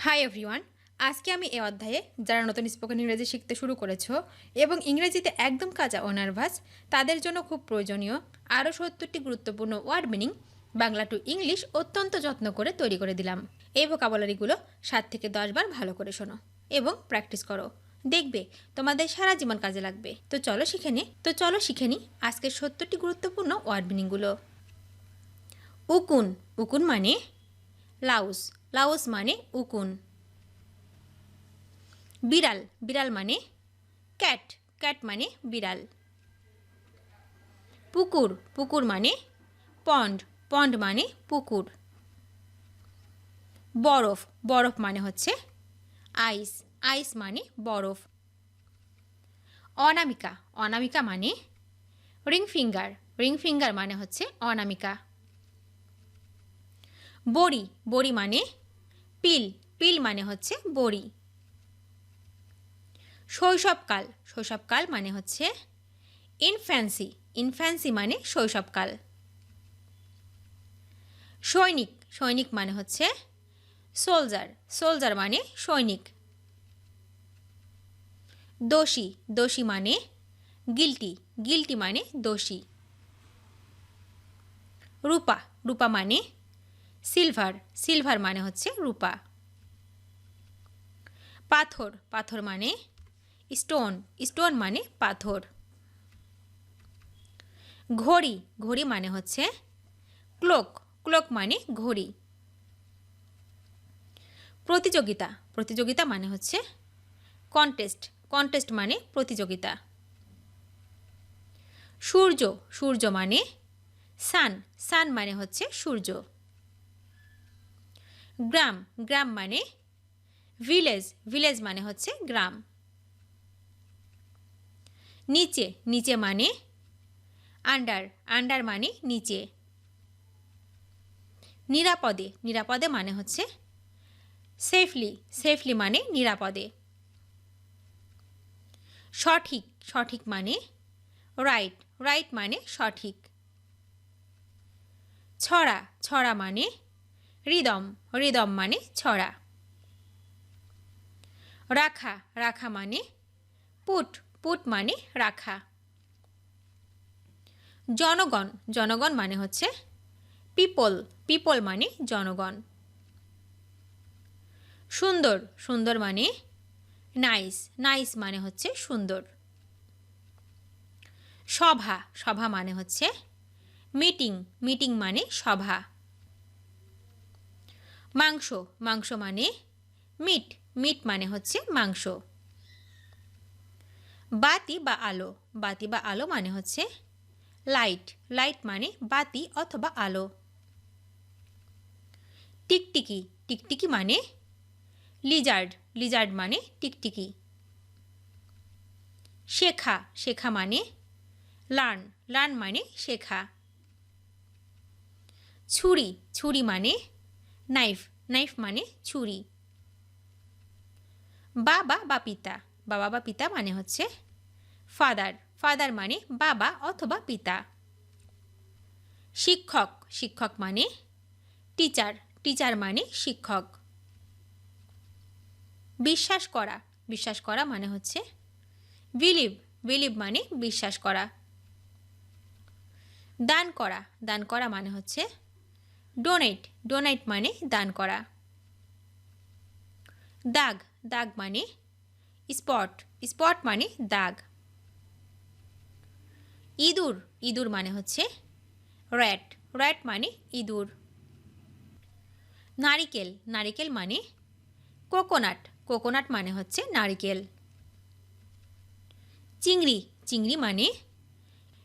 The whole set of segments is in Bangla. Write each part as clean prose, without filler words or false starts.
হাই এভরিওয়ান, আজকে আমি এই অধ্যায়ে যারা নতুন স্পোকেন ইংরেজি শিখতে শুরু করেছো এবং ইংরেজিতে একদম কাঁচা ও নার্ভাস তাদের জন্য খুব প্রয়োজনীয় আরও 70টি গুরুত্বপূর্ণ word meaning Bangla to English অত্যন্ত যত্ন করে তৈরি করে দিলাম। এই ভোকাবুলারিগুলো 7 থেকে 10 বার ভালো করে শোনো এবং প্র্যাকটিস করো, দেখবে তোমাদের সারা জীবন কাজে লাগবে। তো চলো শিখে নিই আজকের 70টি গুরুত্বপূর্ণ ওয়ার্ড মিনিংগুলো। উকুন, উকুন মানে লাউস, লাউস মানে উকুন। বিড়াল, বিড়াল মানে ক্যাট, ক্যাট মানে বিড়াল। পুকুর, পুকুর মানে পন্ড, পন্ড মানে পুকুর। বরফ, বরফ মানে হচ্ছে আইস, আইস মানে বরফ। অনামিকা, অনামিকা মানে রিং ফিঙ্গার, রিং ফিঙ্গার মানে হচ্ছে অনামিকা। বড়ি, বড়ি মানে পিল, পিল মানে হচ্ছে বড়ি। শৈশবকাল, শৈশবকাল মানে হচ্ছে ইনফ্যান্সি, ইনফ্যান্সি মানে শৈশবকাল। সৈনিক, সৈনিক মানে হচ্ছে সোলজার, সোলজার মানে সৈনিক। দোষী, দোষী মানে গিল্টি, গিল্টি মানে দোষী। রূপা, রূপা মানে সিলভার, সিলভার মানে হচ্ছে রূপা। পাথর, পাথর মানে স্টোন, স্টোন মানে পাথর। ঘড়ি, ঘড়ি মানে হচ্ছে ক্লোক, ক্লোক মানে ঘড়ি। প্রতিযোগিতা, প্রতিযোগিতা মানে হচ্ছে কন্টেস্ট, কন্টেস্ট মানে প্রতিযোগিতা। সূর্য, সূর্য মানে সান, সান মানে হচ্ছে সূর্য। গ্রাম, গ্রাম মানে ভিলেজ, ভিলেজ মানে হচ্ছে গ্রাম। নিচে, নিচে মানে আন্ডার, আন্ডার মানে নিচে। নিরাপদে, নিরাপদে মানে হচ্ছে সেফলি, সেফলি মানে নিরাপদে। সঠিক, সঠিক মানে রাইট, রাইট মানে সঠিক। ছড়া, ছড়া মানে রিদম, রিদম মানে ছড়া। রাখা, রাখা মানে পুট, পুট মানে রাখা। জনগণ, জনগণ মানে হচ্ছে পিপল, পিপল মানে জনগণ। সুন্দর, সুন্দর মানে নাইস, নাইস মানে হচ্ছে সুন্দর। সভা, সভা মানে হচ্ছে মিটিং, মিটিং মানে সভা। মাংস, মাংস মানে মিট, মিট মানে হচ্ছে মাংস। বাতি বা আলো, বাতি বা আলো মানে হচ্ছে লাইট, লাইট মানে বাতি অথবা আলো। টিকটিকি, টিকটিকি মানে লিজার্ড, লিজার্ড মানে টিকটিকি। শেখা, শেখা মানে লার্ন, লার্ন মানে শেখা। ছুরি, ছুরি মানে নাইফ, নাইফ মানে ছুরি। বাবা বা পিতা, বাবা বা পিতা মানে হচ্ছে ফাদার, ফাদার মানে বাবা অথবা পিতা। শিক্ষক, শিক্ষক মানে টিচার, টিচার মানে শিক্ষক। বিশ্বাস করা, বিশ্বাস করা মানে হচ্ছে বিলিভ, বিলিভ মানে বিশ্বাস করা। দান করা, দান করা মানে হচ্ছে ডোনেট, ডোনেট মানে দান করা। দাগ, দাগ মানে স্পট, স্পট মানে দাগ। ইঁদুর, ইঁদুর মানে হচ্ছে র্যাট, র্যাট মানে ইঁদুর। নারিকেল, নারিকেল মানে কোকোনাট, কোকোনাট মানে হচ্ছে নারিকেল। চিংড়ি, চিংড়ি মানে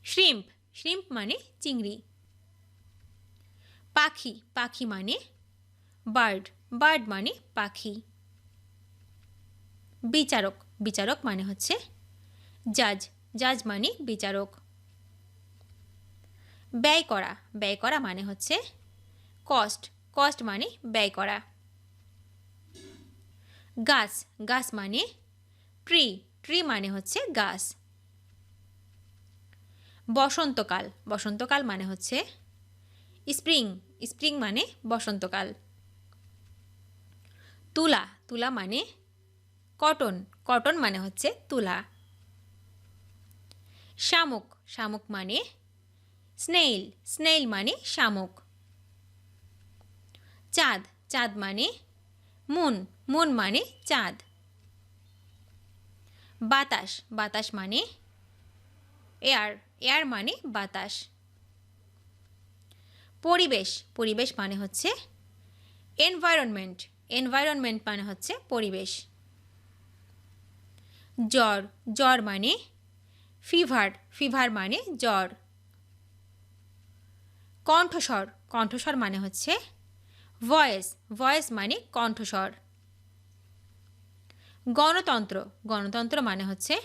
শ্রিম্প, শ্রিম্প মানে চিংড়ি। পাখি, পাখি মানে বার্ড, বার্ড মানে পাখি। বিচারক, বিচারক মানে হচ্ছে জাজ, জাজ মানে বিচারক। ব্যয় করা, ব্যয় করা মানে হচ্ছে কস্ট, কস্ট মানে ব্যয় করা। গাছ, গাছ মানে ট্রি, ট্রি মানে হচ্ছে গাছ। বসন্তকাল, বসন্তকাল মানে হচ্ছে স্প্রিং, স্প্রিং মানে বসন্তকাল। তুলা, তুলা মানে কটন, কটন মানে হচ্ছে তুলা। শামুক, শামুক মানে স্নেইল, স্নেইল মানে শামুক। চাঁদ, চাঁদ মানে মুন, মুন মানে চাঁদ। বাতাস, বাতাস মানে এয়ার, এয়ার মানে বাতাস। পরিবেশ, পরিবেশ মানে হচ্ছে এনভায়রনমেন্ট, এনভায়রনমেন্ট মানে হচ্ছে পরিবেশ। জ্বর, জ্বর মানে ফিভার, ফিভার মানে জ্বর। কণ্ঠস্বর, কণ্ঠস্বর মানে হচ্ছে ভয়েস, ভয়েস মানে কণ্ঠস্বর। গণতন্ত্র, গণতন্ত্র মানে হচ্ছে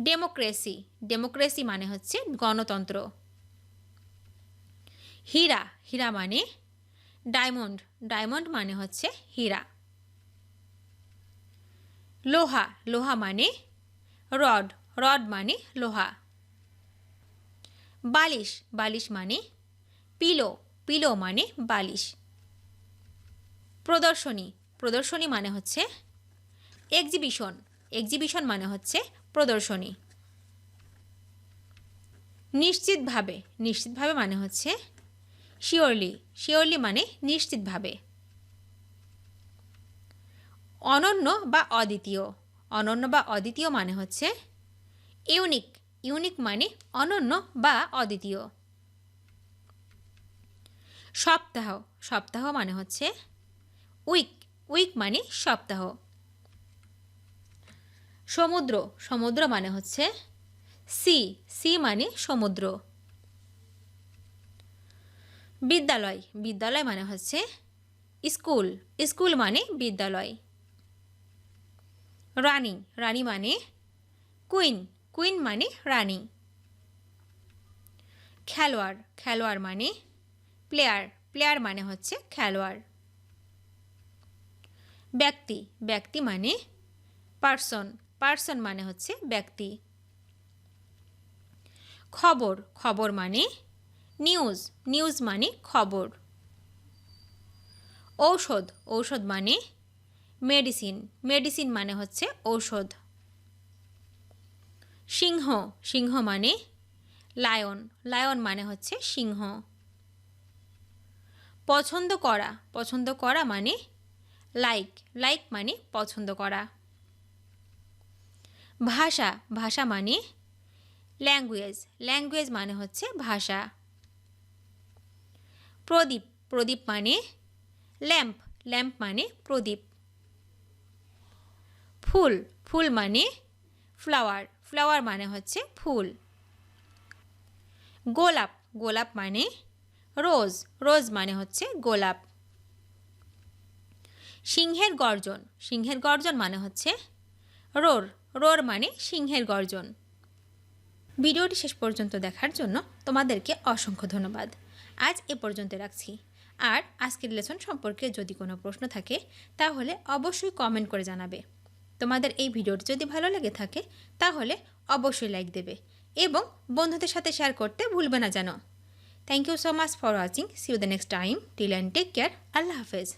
ডেমোক্রেসি, ডেমোক্রেসি মানে হচ্ছে গণতন্ত্র। হীরা, হীরা মানে ডায়মন্ড, ডায়মন্ড মানে হচ্ছে হীরা। লোহা, লোহা মানে রড, রড মানে লোহা। বালিশ, বালিশ মানে পিলো, পিলো মানে বালিশ। প্রদর্শনী, প্রদর্শনী মানে হচ্ছে এক্সিবিশন, এক্সিবিশন মানে হচ্ছে প্রদর্শনী। নিশ্চিতভাবে, নিশ্চিতভাবে মানে হচ্ছে শিওরলি, শিওরলি মানে নিশ্চিতভাবে। অনন্য বা অদ্বিতীয়, অনন্য বা অদ্বিতীয় মানে হচ্ছে ইউনিক, ইউনিক মানে অনন্য বা অদ্বিতীয়। সপ্তাহ, সপ্তাহ মানে হচ্ছে উইক, উইক মানে সপ্তাহ। সমুদ্র, সমুদ্র মানে হচ্ছে সি, সি মানে সমুদ্র। বিদ্যালয়, বিদ্যালয় মানে হচ্ছে স্কুল, স্কুল মানে বিদ্যালয়। রানী, রানী মানে কুইন, কুইন মানে রানী। খেলোয়াড়, খেলোয়াড় মানে প্লেয়ার, প্লেয়ার মানে হচ্ছে খেলোয়াড়। ব্যক্তি, ব্যক্তি মানে পার্সন, পার্সন মানে হচ্ছে ব্যক্তি। খবর, খবর মানে নিউজ, নিউজ মানে খবর। ঔষধ, ঔষধ মানে মেডিসিন, মেডিসিন মানে হচ্ছে ঔষধ। সিংহ, সিংহ মানে লায়ন, লায়ন মানে হচ্ছে সিংহ। পছন্দ করা, পছন্দ করা মানে লাইক, লাইক মানে পছন্দ করা। ভাষা, ভাষা মানে ল্যাঙ্গুয়েজ, ল্যাঙ্গুয়েজ মানে হচ্ছে ভাষা। প্রদীপ, প্রদীপ মানে ল্যাম্প, ল্যাম্প মানে প্রদীপ। ফুল, ফুল মানে ফ্লাওয়ার, ফ্লাওয়ার মানে হচ্ছে ফুল। গোলাপ, গোলাপ মানে রোজ, রোজ মানে হচ্ছে গোলাপ। সিংহের গর্জন, সিংহের গর্জন মানে হচ্ছে রোর, রোর মানে সিংহের গর্জন। ভিডিওটি শেষ পর্যন্ত দেখার জন্য তোমাদেরকে অসংখ্য ধন্যবাদ। আজ এ পর্যন্ত রাখছি। আর আজকের লেসন সম্পর্কে যদি কোনো প্রশ্ন থাকে তাহলে অবশ্যই কমেন্ট করে জানাবে। তোমাদের এই ভিডিওটি যদি ভালো লেগে থাকে তাহলে অবশ্যই লাইক দেবে এবং বন্ধুদের সাথে শেয়ার করতে ভুলবে না যেন। Thank you so much for watching. See you the next time. Till and take care. আল্লাহ হাফেজ।